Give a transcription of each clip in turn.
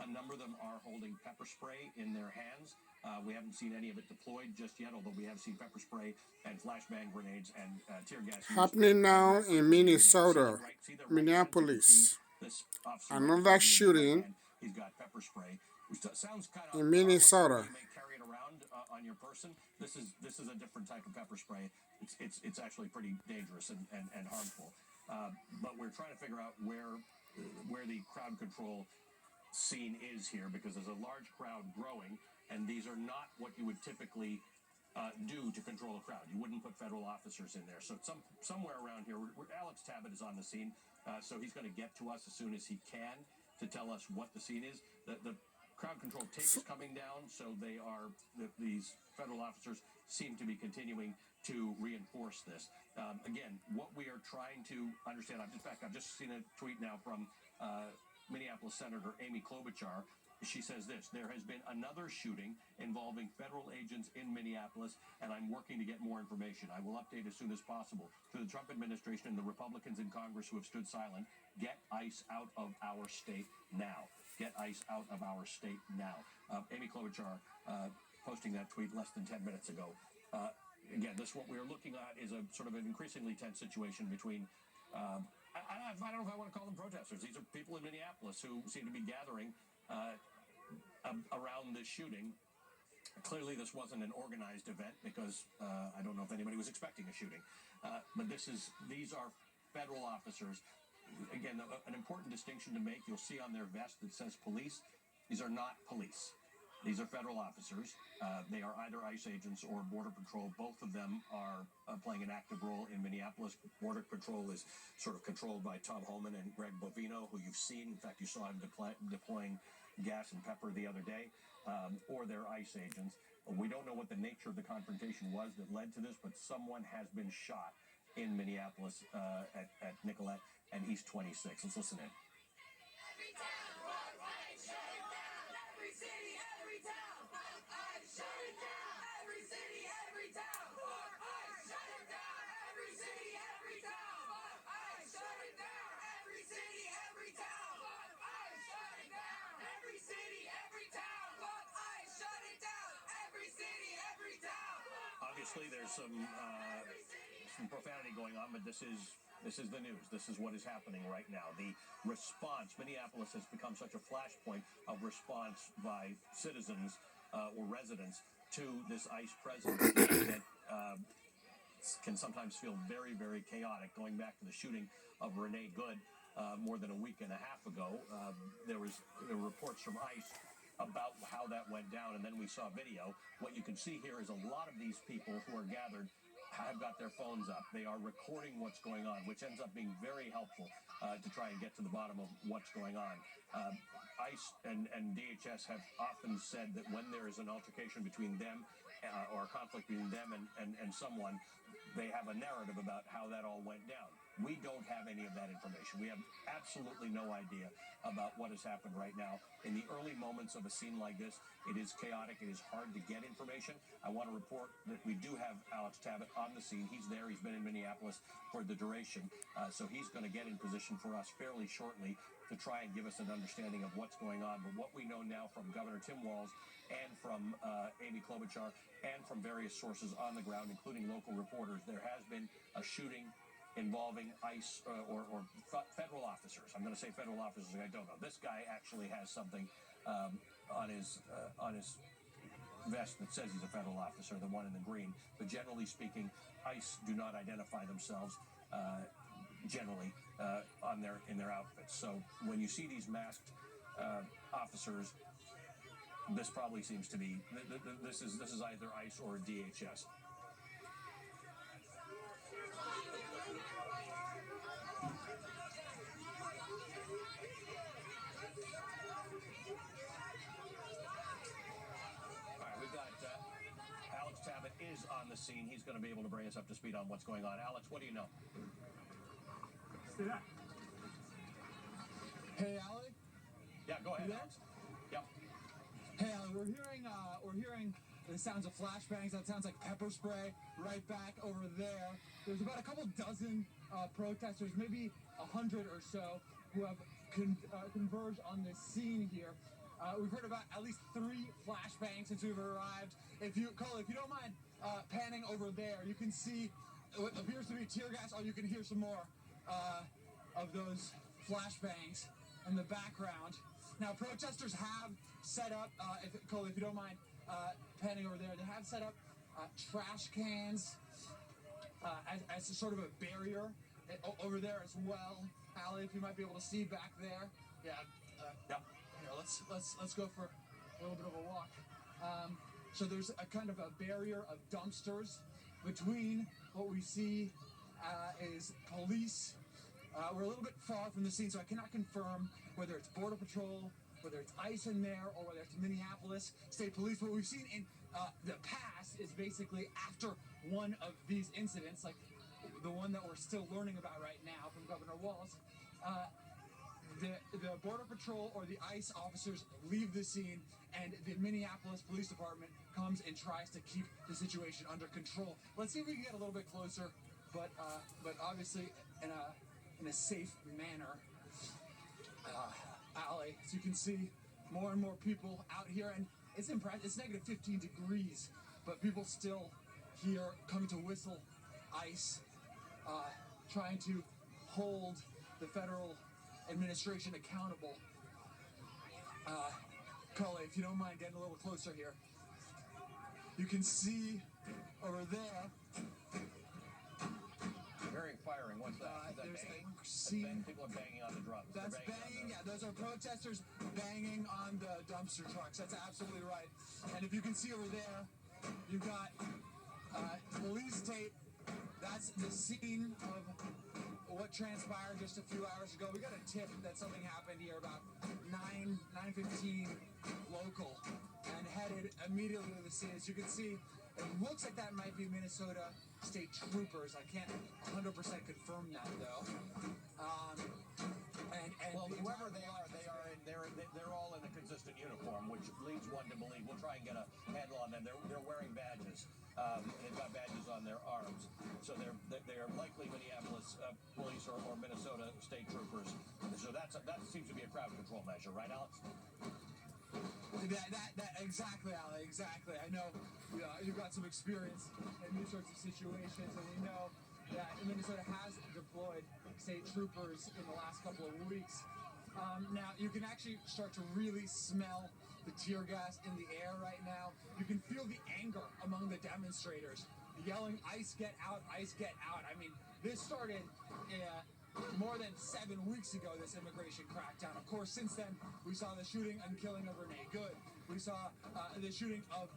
A number of them are holding pepper spray in their hands. We haven't seen any of it deployed just yet, although we have seen pepper spray and flashbang grenades and tear gas Happening now in Minnesota, Minneapolis. Another shooting He's got pepper spray, which sounds kind of in Minnesota. You may carry it around on your person. This is a different type of pepper spray. It's actually pretty dangerous and harmful. But we're trying to figure out where the crowd control scene is here, because there's a large crowd growing, and these are not what you would typically do to control a crowd. You wouldn't put federal officers in there. So somewhere around here, Alex Tabbitt is on the scene, so he's going to get to us as soon as he can to tell us what the scene is. The crowd control tape is coming down, so these federal officers seem to be continuing to reinforce this. Again, what we are trying to understand, in fact, I've just seen a tweet now from Minneapolis Senator Amy Klobuchar. She says this: there has been another shooting involving federal agents in Minneapolis, and I'm working to get more information. I will update as soon as possible. To the Trump administration and the Republicans in Congress who have stood silent, get ICE out of our state now. Get ICE out of our state now. Amy Klobuchar posting that tweet less than 10 minutes ago. Again, what we're looking at is a sort of an increasingly tense situation between I don't know if I want to call them protesters. These are people in Minneapolis who seem to be gathering around this shooting. Clearly, this wasn't an organized event, because I don't know if anybody was expecting a shooting. But these are federal officers. Again, an important distinction to make. You'll see on their vest that says police. These are not police. These are federal officers. They are either ICE agents or Border Patrol. Both of them are playing an active role in Minneapolis. Border Patrol is sort of controlled by Tom Homan and Greg Bovino, who you've seen. In fact, you saw him deploying gas and pepper the other day, or they're ICE agents. We don't know what the nature of the confrontation was that led to this, but someone has been shot in Minneapolis at Nicollet, and he's 26. Let's listen in. Obviously, there's some profanity going on, but this is the news. This is what is happening right now. The response, Minneapolis has become such a flashpoint of response by citizens or residents to this ICE presence that can sometimes feel very, very chaotic. Going back to the shooting of Renee Good more than a week and a half ago, there were reports from ICE about how that went down, and then we saw video. What you can see here is a lot of these people who are gathered have got their phones up. They are recording what's going on, which ends up being very helpful to try and get to the bottom of what's going on. ICE and DHS have often said that when there is an altercation between them or a conflict between them and someone, they have a narrative about how that all went down. We don't have any of that information. We have absolutely no idea about what has happened right now. In the early moments of a scene like this, it is chaotic. It is hard to get information. I want to report that we do have Alex Tabbitt on the scene. He's there. He's been in Minneapolis for the duration. So he's going to get in position for us fairly shortly to try and give us an understanding of what's going on. But what we know now from Governor Tim Walz and from Amy Klobuchar and from various sources on the ground, including local reporters, there has been a shooting involving ICE or federal officers. I'm going to say federal officers. I don't know. This guy actually has something on his vest that says he's a federal officer, the one in the green. But generally speaking, ICE do not identify themselves generally in their outfits. So when you see these masked officers, this probably seems to be this is either ICE or DHS. Alex Tabbitt is on the scene. He's going to be able to bring us up to speed on what's going on. Alex, what do you know? Hey, Ali? Yeah, go ahead, Alex. Yep. Hey, Ali, we're hearing the sounds of flashbangs. That sounds like pepper spray right back over there. There's about a couple dozen protesters, maybe 100 or so, who have converge on this scene here. We've heard about at least 3 flashbangs since we've arrived. If you don't mind panning over there, you can see what appears to be tear gas, or you can hear some more of those flashbangs in the background. Now, protesters have set up, if you don't mind panning over there, they have set up trash cans as sort of a barrier over there as well. Allie, if you might be able to see back there. Yeah. Yep. Here, let's go for a little bit of a walk. So there's a kind of a barrier of dumpsters between what we see is police. We're a little bit far from the scene, so I cannot confirm whether it's Border Patrol, whether it's ICE in there, or whether it's Minneapolis State Police. What we've seen in the past is basically after one of these incidents, like the one that we're still learning about right now from Governor Walz, the Border Patrol or the ICE officers leave the scene, and the Minneapolis Police Department comes and tries to keep the situation under control. Let's see if we can get a little bit closer, but obviously in a safe manner. Allie, as you can see, more and more people out here, and it's impressive. It's negative 15 degrees, but people still here coming to whistle ICE, trying to hold the federal administration accountable. Cully, if you don't mind getting a little closer here, you can see over there. Hearing firing. What's that? Is that There's banging? a scene. People are banging on the drums. That's They're banging. Yeah, those are protesters banging on the dumpster trucks. That's absolutely right. And if you can see over there, you've got police tape. That's the scene of what transpired just a few hours ago. We got a tip that something happened here about 9:15 local, and headed immediately to the scene. As you can see, it looks like that might be Minnesota State Troopers. I can't 100% confirm that though. Well, whoever they are, they're all in a consistent uniform, which leads one to believe. We'll try and get a handle on them. They're wearing badges. They've got badges on their arms, so they're likely Minneapolis police or Minnesota State Troopers. So that seems to be a crowd control measure, right, Alex? That exactly, Ali, exactly. I know you've got some experience in these sorts of situations, and we know that Minnesota has deployed state troopers in the last couple of weeks. Now, you can actually start to really smell the tear gas in the air right now. You can feel the anger among the demonstrators, yelling, "ICE, get out, ICE, get out." I mean, this started more than 7 weeks ago, this immigration crackdown. Of course, since then, we saw the shooting and killing of Renee Good. We saw the shooting of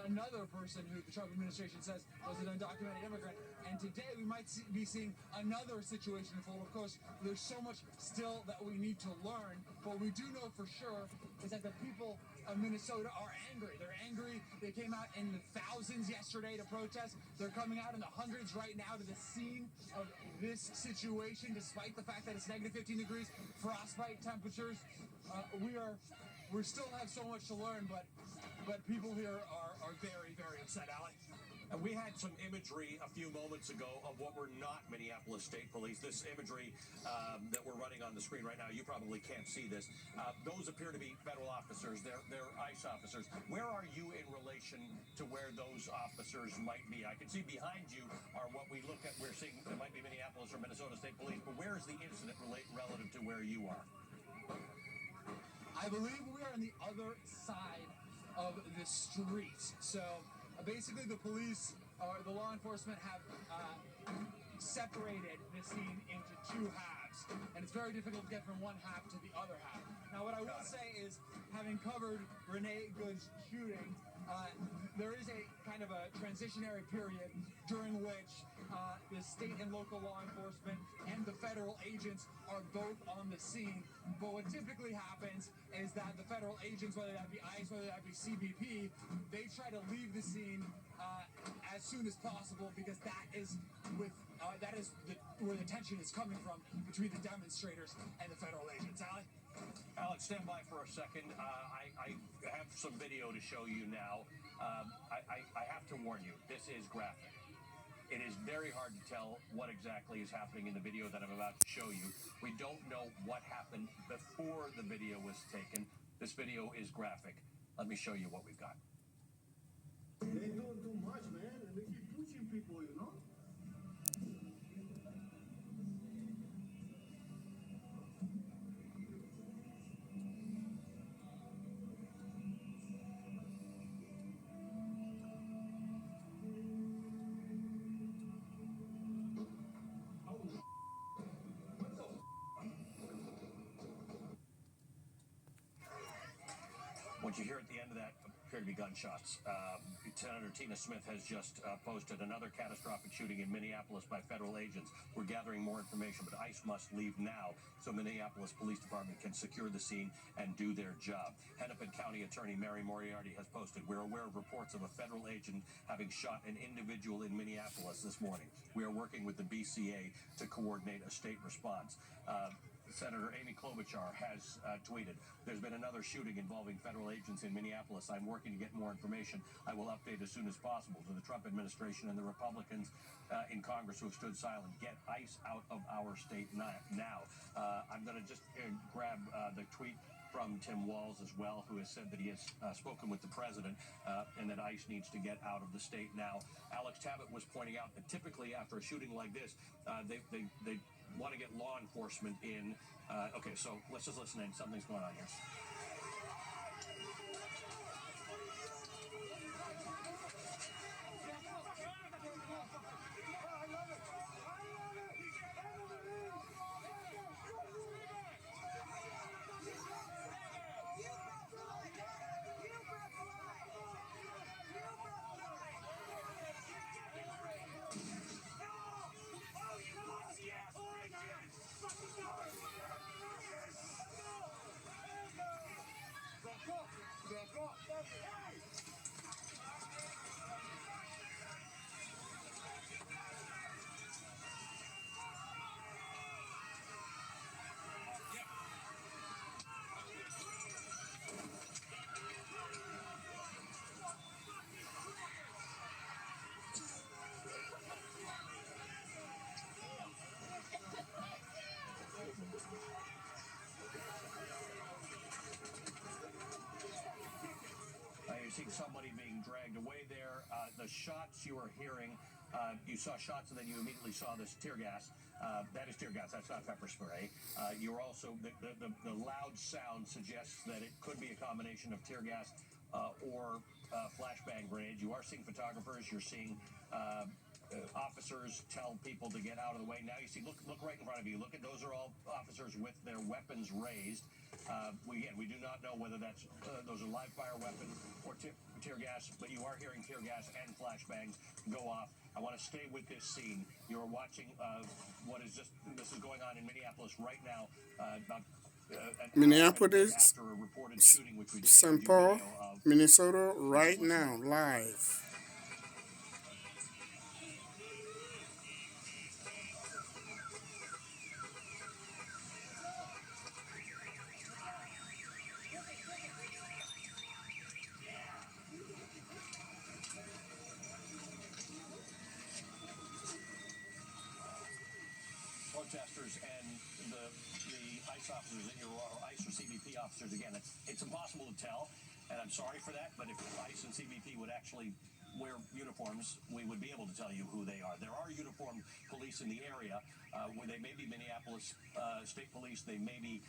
another person who the Trump administration says was an undocumented immigrant. And today, we might be seeing another situation unfold. Of course, there's so much still that we need to learn. But what we do know for sure is that the people of Minnesota are angry. They're angry. They came out in the thousands yesterday to protest. They're coming out in the hundreds right now to the scene of this situation, despite the fact that it's negative 15 degrees, frostbite temperatures. We still have so much to learn, but people here are very, very upset, Alec. And we had some imagery a few moments ago of what were not Minneapolis State Police. This imagery that we're running on the screen right now, you probably can't see this. Those appear to be federal officers. They're ICE officers. Where are you in relation to where those officers might be? I can see behind you are what we look at. We're seeing it might be Minneapolis or Minnesota State Police. But where is the incident relative to where you are? I believe we are on the other side of the street. So basically the police or the law enforcement have separated the scene into 2 halves. And it's very difficult to get from one half to the other half. Now what I will say is, having covered Renee Good's shooting, there is a kind of a transitionary period during which the state and local law enforcement and the federal agents are both on the scene. But what typically happens is that the federal agents, whether that be ICE, whether that be CBP, they try to leave the scene as soon as possible, because that is where the tension is coming from between the demonstrators and the federal agents. Alex, stand by for a second. I have some video to show you now. I have to warn you, this is graphic. It is very hard to tell what exactly is happening in the video that I'm about to show you. We don't know what happened before the video was taken. This video is graphic. Let me show you what we've got. They doing too much, man, and they keep pushing people, you know? What you hear at the end of that appear to be gunshots. Senator Tina Smith has just posted another catastrophic shooting in Minneapolis by federal agents. We're gathering more information, but ICE must leave now so Minneapolis Police Department can secure the scene and do their job. Hennepin County Attorney Mary Moriarty has posted, we're aware of reports of a federal agent having shot an individual in Minneapolis this morning. We are working with the BCA to coordinate a state response. Senator Amy Klobuchar has tweeted, there's been another shooting involving federal agents in Minneapolis. I'm working to get more information. I will update as soon as possible. To the Trump administration and the Republicans in Congress who have stood silent, get ICE out of our state now. I'm going to just grab the tweet from Tim Walz as well, who has said that he has spoken with the president and that ICE needs to get out of the state now. Alex Tabbitt was pointing out that typically after a shooting like this, they want to get law enforcement in. Okay, so let's just listen in. Something's going on here. You're seeing somebody being dragged away there. The shots you are hearing, you saw shots and then you immediately saw this tear gas. That is tear gas. That's not pepper spray. You're also, the loud sound suggests that it could be a combination of tear gas or flashbang grenades. You are seeing photographers. You're seeing officers tell people to get out of the way. Now you see, look right in front of you. Look at those are all officers with their weapons raised. We do not know whether that's those are live fire weapons or tear gas, but you are hearing tear gas and flashbangs go off. I want to stay with this scene. You are watching this is going on in Minneapolis right now. Minneapolis, after a reported shooting, which we just showed St. you Paul, video of. Minnesota, right now, live. Protesters and the ICE officers in your ICE or CBP officers, again, it's impossible to tell, and I'm sorry for that, but if ICE and CBP would actually wear uniforms, we would be able to tell you who they are. There are uniformed police in the area, where they may be Minneapolis State Police, they may be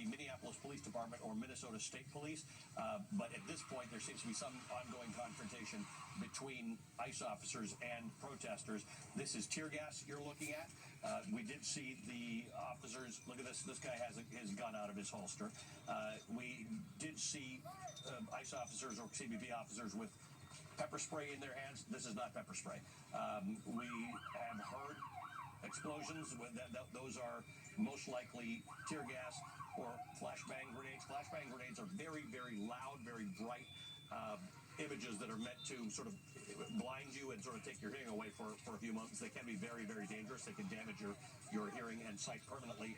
Minneapolis Police Department or Minnesota State Police, but at this point there seems to be some ongoing confrontation between ICE officers and protesters. This is tear gas you're looking at. We did see the officers, look at this guy has his gun out of his holster. We did see ICE officers or CBP officers with pepper spray in their hands. This is not pepper spray. We have heard explosions. Those are most likely tear gas or flashbang grenades. Flashbang grenades are very, very loud, very bright images that are meant to sort of blind you and sort of take your hearing away for a few moments. They can be very, very dangerous. They can damage your hearing and sight permanently.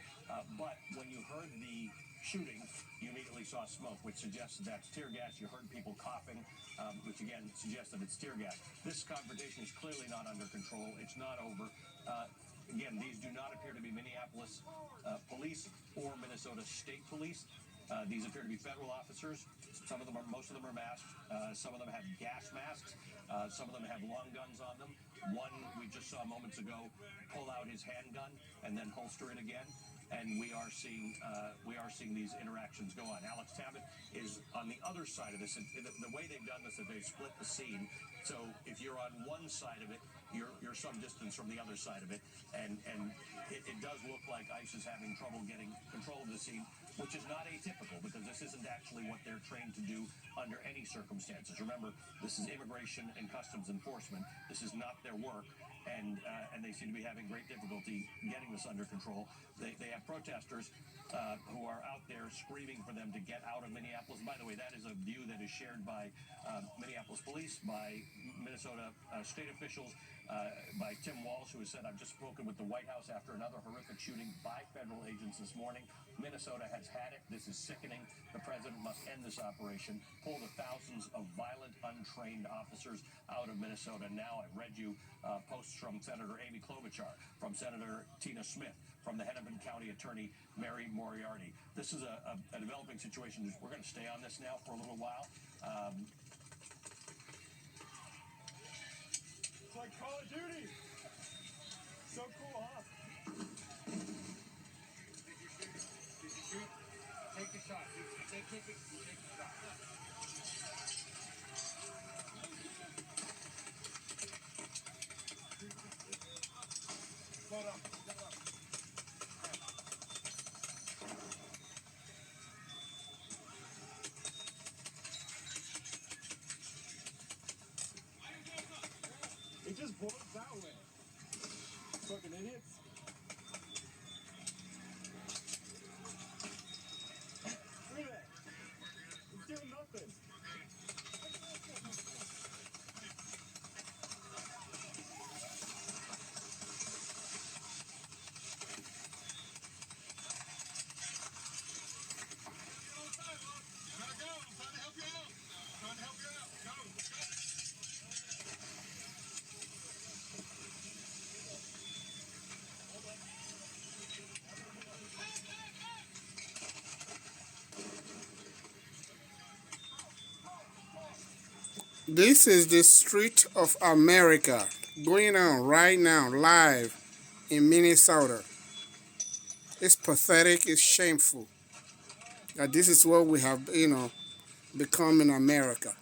But when you heard the shooting, you immediately saw smoke, which suggests that that's tear gas. You heard people coughing, which again suggests that it's tear gas. This confrontation is clearly not under control. It's not over. Again, these do not appear to be Minneapolis police or Minnesota State Police. These appear to be federal officers. Most of them are masked. Some of them have gas masks. Some of them have long guns on them. One we just saw moments ago pull out his handgun and then holster it again. And we are seeing these interactions go on. Alex Tabbitt is on the other side of this. The way they've done this is they've split the scene. So if you're on one side of it, you're some distance from the other side of it, and it does look like ICE is having trouble getting control of the scene, which is not atypical because this isn't actually what they're trained to do under any circumstances. Remember, this is immigration and customs enforcement. This is not their work, and they seem to be having great difficulty getting this under control. They have protesters who are out there screaming for them to get out of Minneapolis. By the way, that is a view that is shared by Minneapolis police, by Minnesota state officials, by Tim Walsh, who has said, I've just spoken with the White House after another horrific shooting by federal agents this morning. Minnesota has had it. This is sickening. The president must end this operation, pull the thousands of violent, untrained officers out of Minnesota. Now, I've read you posts from Senator Amy Klobuchar, from Senator Tina Smith, from the Hennepin County Attorney Mary Moriarty. This is a developing situation. We're going to stay on this now for a little while. It's like Call of Duty. So cool, huh? Did you shoot? Take the shot. Take the shot. Hold on. It just blows that way. Fucking idiots. Look at that. It's doing nothing. This is the street of America going on right now, live in Minnesota. It's pathetic, it's shameful that this is what we have, become in America.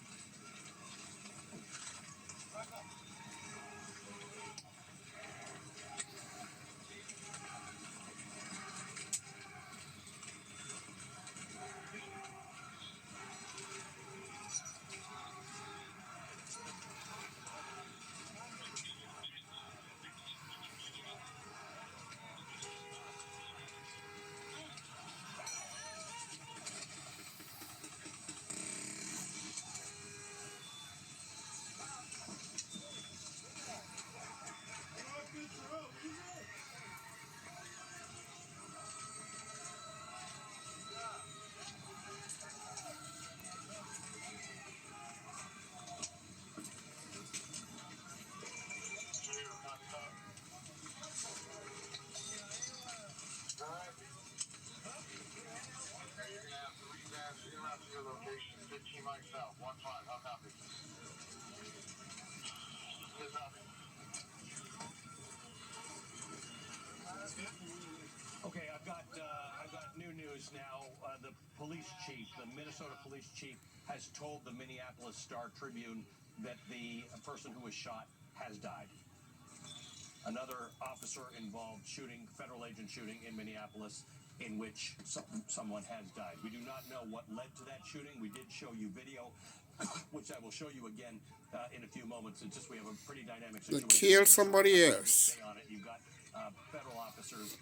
Okay, I've got new news now. The police chief, the Minnesota police chief, has told the Minneapolis Star Tribune that the person who was shot has died. Another officer involved federal agent shooting in Minneapolis, in which someone has died. We do not know what led to that shooting. We did show you video, which I will show you again in a few moments. It's just we have a pretty dynamic They situation. killed somebody else. Stay on it. You've got federal officers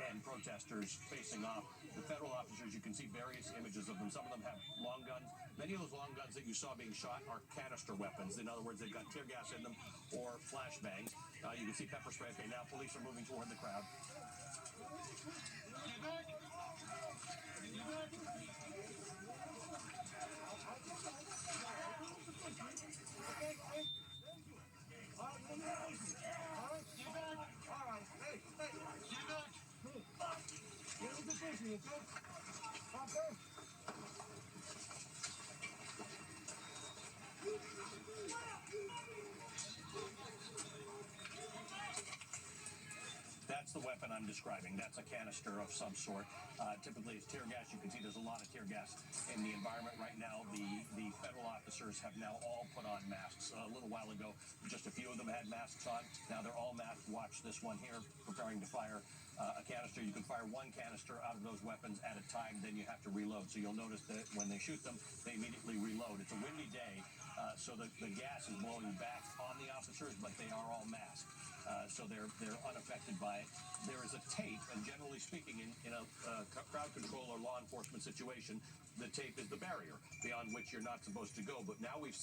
and protesters facing off. The federal officers, you can see various images of them. Some of them have long guns. Many of those long guns that you saw being shot are canister weapons. In other words, they've got tear gas in them or flashbangs. You can see pepper spray. Okay, now police are moving toward the crowd. That's the weapon I'm describing. That's a canister of some sort. Typically, it's tear gas. You can see there's a lot of tear gas in the environment right now. The federal officers have now all put on masks. A little while ago, just a few of them had masks on. Now they're all masked. Watch this one here, preparing to fire a canister. You can fire one canister out of those weapons at a time. Then you have to reload. So you'll notice that when they shoot them, they immediately reload. It's a windy day, so the gas is blowing back on the officers, but they are all masked. So they're unaffected by it. There is a tape, and generally speaking, in a crowd control or law enforcement situation, the tape is the barrier beyond which you're not supposed to go. But now we've